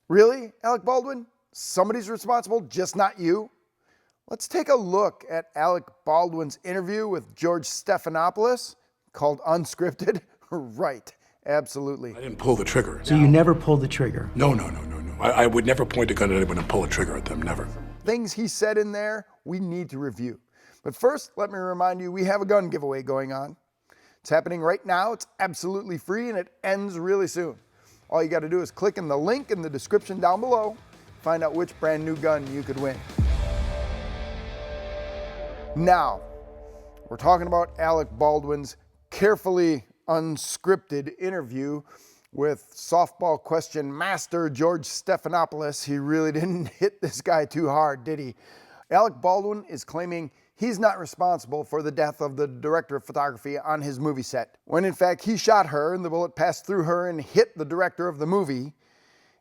Really, Alec Baldwin? Somebody's responsible, just not you? Let's take a look at Alec Baldwin's interview with George Stephanopoulos, called Unscripted. Right, absolutely. I didn't pull the trigger. So you never pulled the trigger? No. I would never point a gun at anyone and pull a trigger at them, never. Things he said in there, we need to review. But first, let me remind you, we have a gun giveaway going on. It's happening right now, it's absolutely free, and it ends really soon. All you gotta do is click in the link in the description down below, find out which brand new gun you could win. Now, we're talking about Alec Baldwin's carefully unscripted interview with softball question master George Stephanopoulos. He really didn't hit this guy too hard, did he? Alec Baldwin is claiming he's not responsible for the death of the director of photography on his movie set, when in fact he shot her and the bullet passed through her and hit the director of the movie.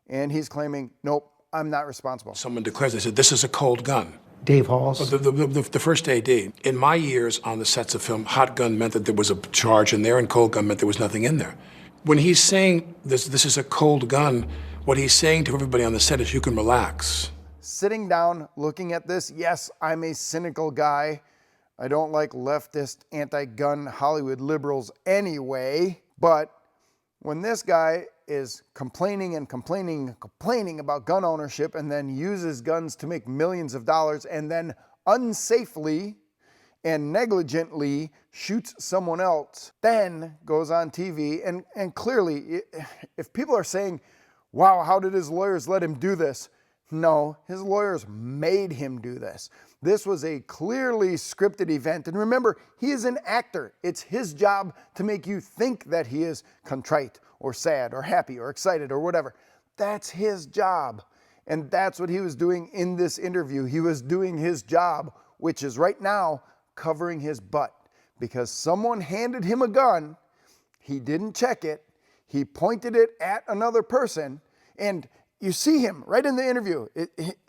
And he's claiming, nope, I'm not responsible. Someone declares, they said, this is a cold gun. Dave Halls? The first AD. In my years on the sets of film, hot gun meant that there was a charge in there, and cold gun meant there was nothing in there. When he's saying this is a cold gun, what he's saying to everybody on the set is you can relax. Sitting down, looking at this, yes, I'm a cynical guy. I don't like leftist, anti-gun Hollywood liberals anyway, but when this guy is complaining about gun ownership and then uses guns to make millions of dollars and then unsafely and negligently shoots someone else, then goes on TV and clearly, if people are saying, wow, how did his lawyers let him do this? No, his lawyers made him do this. This was a clearly scripted event. And remember, he is an actor. It's his job to make you think that he is contrite or sad or happy or excited or whatever. That's his job. And that's what he was doing in this interview. He was doing his job, which is right now covering his butt, because someone handed him a gun. He didn't check it. He pointed it at another person, and you see him right in the interview.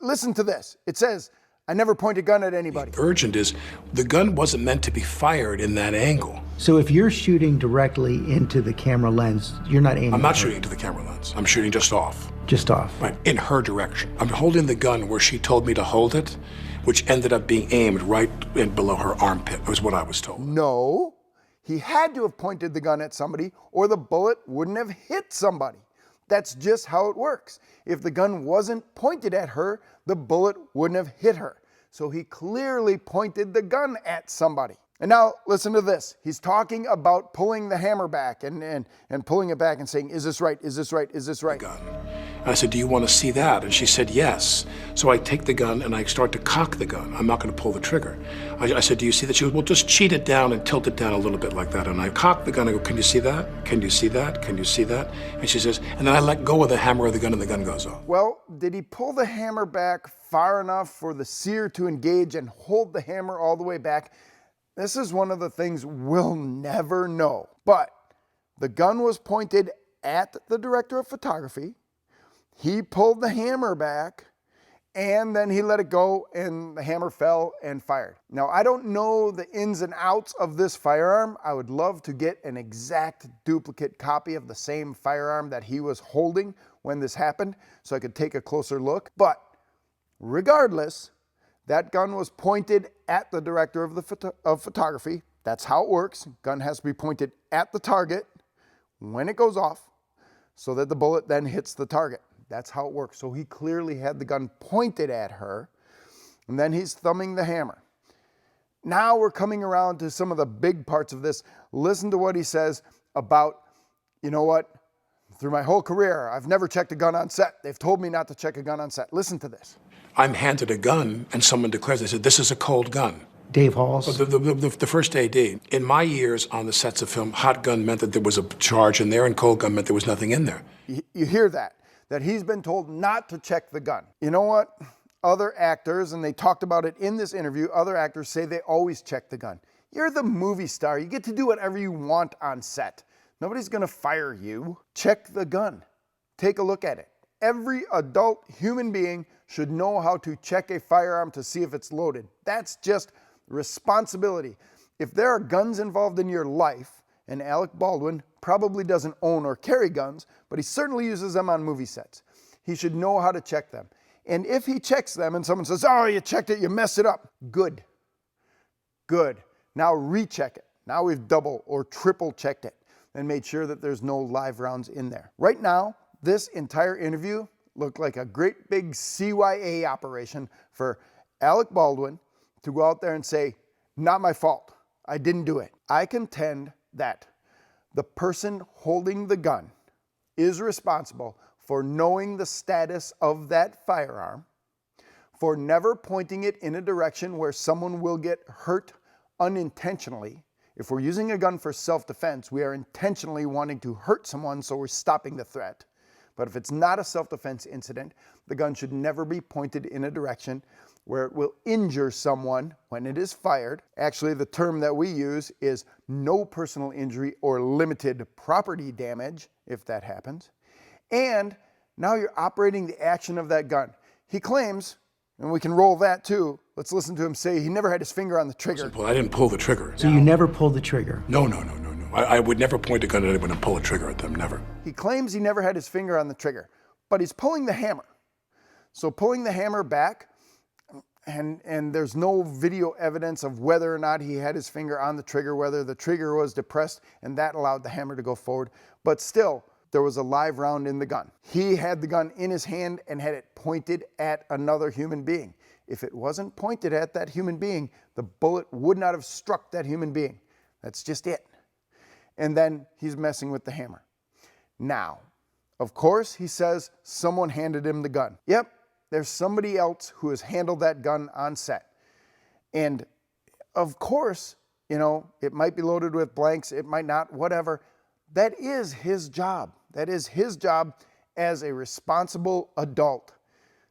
Listen to this. It says, I never point a gun at anybody. Urgent is, the gun wasn't meant to be fired in that angle. So if you're shooting directly into the camera lens, you're not aiming? I'm not shooting into the camera lens. I'm shooting just off. Just off? Right, in her direction. I'm holding the gun where she told me to hold it, which ended up being aimed right in below her armpit, was what I was told. No, he had to have pointed the gun at somebody or the bullet wouldn't have hit somebody. That's just how it works. If the gun wasn't pointed at her, the bullet wouldn't have hit her. So he clearly pointed the gun at somebody. And now listen to this. He's talking about pulling the hammer back and pulling it back and saying, is this right? Is this right? Is this right? Gun. And I said, do you want to see that? And she said, yes. So I take the gun and I start to cock the gun. I'm not going to pull the trigger. I said, do you see that? She goes, well, just cheat it down and tilt it down a little bit like that. And I cock the gun. I go, can you see that? Can you see that? Can you see that? And she says, and then I let go of the hammer of the gun and the gun goes off. Well, did he pull the hammer back far enough for the sear to engage and hold the hammer all the way back? This is one of the things we'll never know. But the gun was pointed at the director of photography. He pulled the hammer back and then he let it go and the hammer fell and fired. Now, I don't know the ins and outs of this firearm. I would love to get an exact duplicate copy of the same firearm that he was holding when this happened so I could take a closer look. But regardless, that gun was pointed at the director of photography. That's how it works. Gun has to be pointed at the target when it goes off so that the bullet then hits the target. That's how it works. So he clearly had the gun pointed at her, and then he's thumbing the hammer. Now we're coming around to some of the big parts of this. Listen to what he says about, you know what, through my whole career, I've never checked a gun on set. They've told me not to check a gun on set. Listen to this. I'm handed a gun and someone declares, they said, this is a cold gun. Dave Halls? The first AD. In my years on the sets of film, hot gun meant that there was a charge in there and cold gun meant there was nothing in there. You hear that he's been told not to check the gun. You know what? Other actors, and they talked about it in this interview, other actors say they always check the gun. You're the movie star. You get to do whatever you want on set. Nobody's gonna fire you. Check the gun. Take a look at it. Every adult human being should know how to check a firearm to see if it's loaded. That's just responsibility. If there are guns involved in your life, and Alec Baldwin probably doesn't own or carry guns, but he certainly uses them on movie sets. He should know how to check them. And if he checks them and someone says, oh, you checked it, you messed it up. Good. Good. Now recheck it. Now we've double or triple checked it and made sure that there's no live rounds in there. Right now, this entire interview looked like a great big CYA operation for Alec Baldwin to go out there and say, not my fault. I didn't do it. I contend that the person holding the gun is responsible for knowing the status of that firearm, for never pointing it in a direction where someone will get hurt unintentionally. If we're using a gun for self-defense, we are intentionally wanting to hurt someone, so we're stopping the threat. But if it's not a self-defense incident, the gun should never be pointed in a direction where it will injure someone when it is fired. Actually, the term that we use is no personal injury or limited property damage, if that happens. And now you're operating the action of that gun. He claims, and we can roll that too, let's listen to him say he never had his finger on the trigger. Well, I didn't pull the trigger. So you never pulled the trigger? No. I would never point a gun at anyone and pull a trigger at them, never. He claims he never had his finger on the trigger, but he's pulling the hammer. So pulling the hammer back, and there's no video evidence of whether or not he had his finger on the trigger, whether the trigger was depressed, and that allowed the hammer to go forward. But still, there was a live round in the gun. He had the gun in his hand and had it pointed at another human being. If it wasn't pointed at that human being, the bullet would not have struck that human being. That's just it. And then he's messing with the hammer. Now, of course, he says someone handed him the gun. Yep, there's somebody else who has handled that gun on set. And of course, you know, it might be loaded with blanks, it might not, whatever. That is his job. That is his job as a responsible adult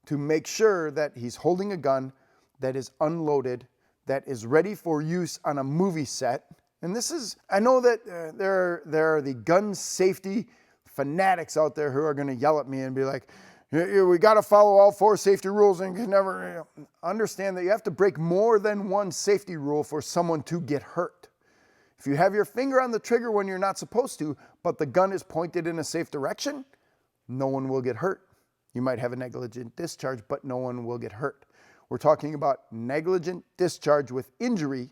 to make sure that he's holding a gun that is unloaded, that is ready for use on a movie set. And this is, I know that there are the gun safety fanatics out there who are going to yell at me and be like, we got to follow all 4 safety rules and you can never understand that you have to break more than one safety rule for someone to get hurt. If you have your finger on the trigger when you're not supposed to, but the gun is pointed in a safe direction, no one will get hurt. You might have a negligent discharge, but no one will get hurt. We're talking about negligent discharge with injury,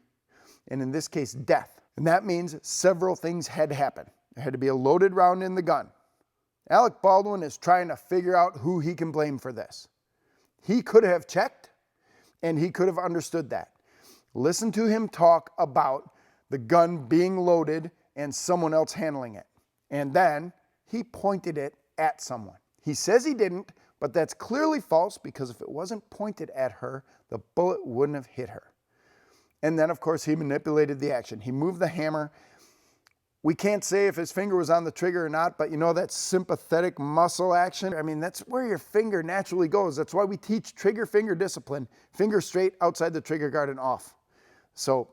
and in this case, death. And that means several things had to happen. There had to be a loaded round in the gun. Alec Baldwin is trying to figure out who he can blame for this. He could have checked, and he could have understood that. Listen to him talk about the gun being loaded and someone else handling it. And then he pointed it at someone. He says he didn't, but that's clearly false because if it wasn't pointed at her, the bullet wouldn't have hit her. And then, of course, he manipulated the action. He moved the hammer. We can't say if his finger was on the trigger or not, but you know that sympathetic muscle action? I mean, that's where your finger naturally goes. That's why we teach trigger finger discipline. Finger straight outside the trigger guard and off. So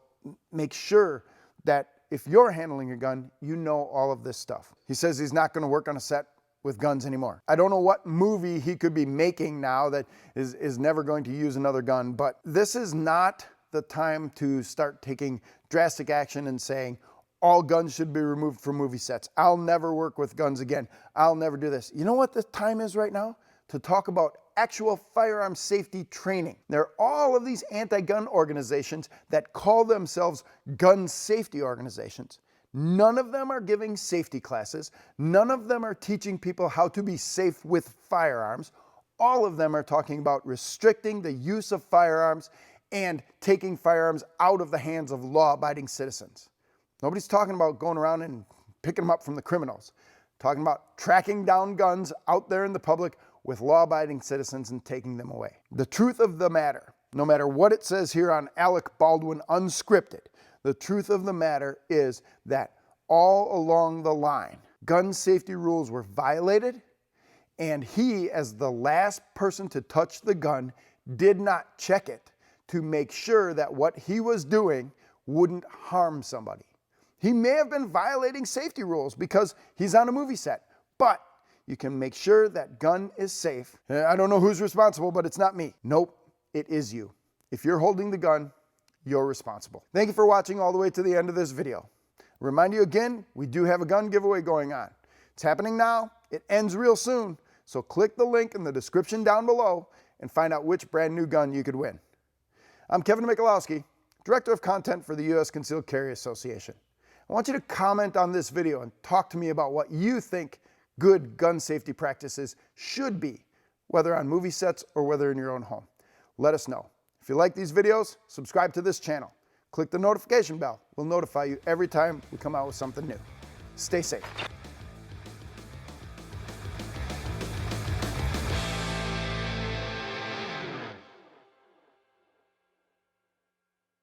make sure that if you're handling a gun, you know all of this stuff. He says he's not going to work on a set with guns anymore. I don't know what movie he could be making now that is never going to use another gun, but this is not the time to start taking drastic action and saying all guns should be removed from movie sets. I'll never work with guns again. I'll never do this. You know what the time is right now? To talk about actual firearm safety training. There are all of these anti-gun organizations that call themselves gun safety organizations. None of them are giving safety classes. None of them are teaching people how to be safe with firearms. All of them are talking about restricting the use of firearms and taking firearms out of the hands of law-abiding citizens. Nobody's talking about going around and picking them up from the criminals. Talking about tracking down guns out there in the public with law-abiding citizens and taking them away. The truth of the matter, no matter what it says here on Alec Baldwin Unscripted, the truth of the matter is that all along the line, gun safety rules were violated, and he, as the last person to touch the gun, did not check it to make sure that what he was doing wouldn't harm somebody. He may have been violating safety rules because he's on a movie set, but you can make sure that gun is safe. I don't know who's responsible, but it's not me. Nope, it is you. If you're holding the gun, you're responsible. Thank you for watching all the way to the end of this video. Remind you again, we do have a gun giveaway going on. It's happening now. It ends real soon. So click the link in the description down below and find out which brand new gun you could win. I'm Kevin Michalowski, Director of Content for the U.S. Concealed Carry Association. I want you to comment on this video and talk to me about what you think good gun safety practices should be, whether on movie sets or whether in your own home. Let us know. If you like these videos, subscribe to this channel. Click the notification bell. We'll notify you every time we come out with something new. Stay safe.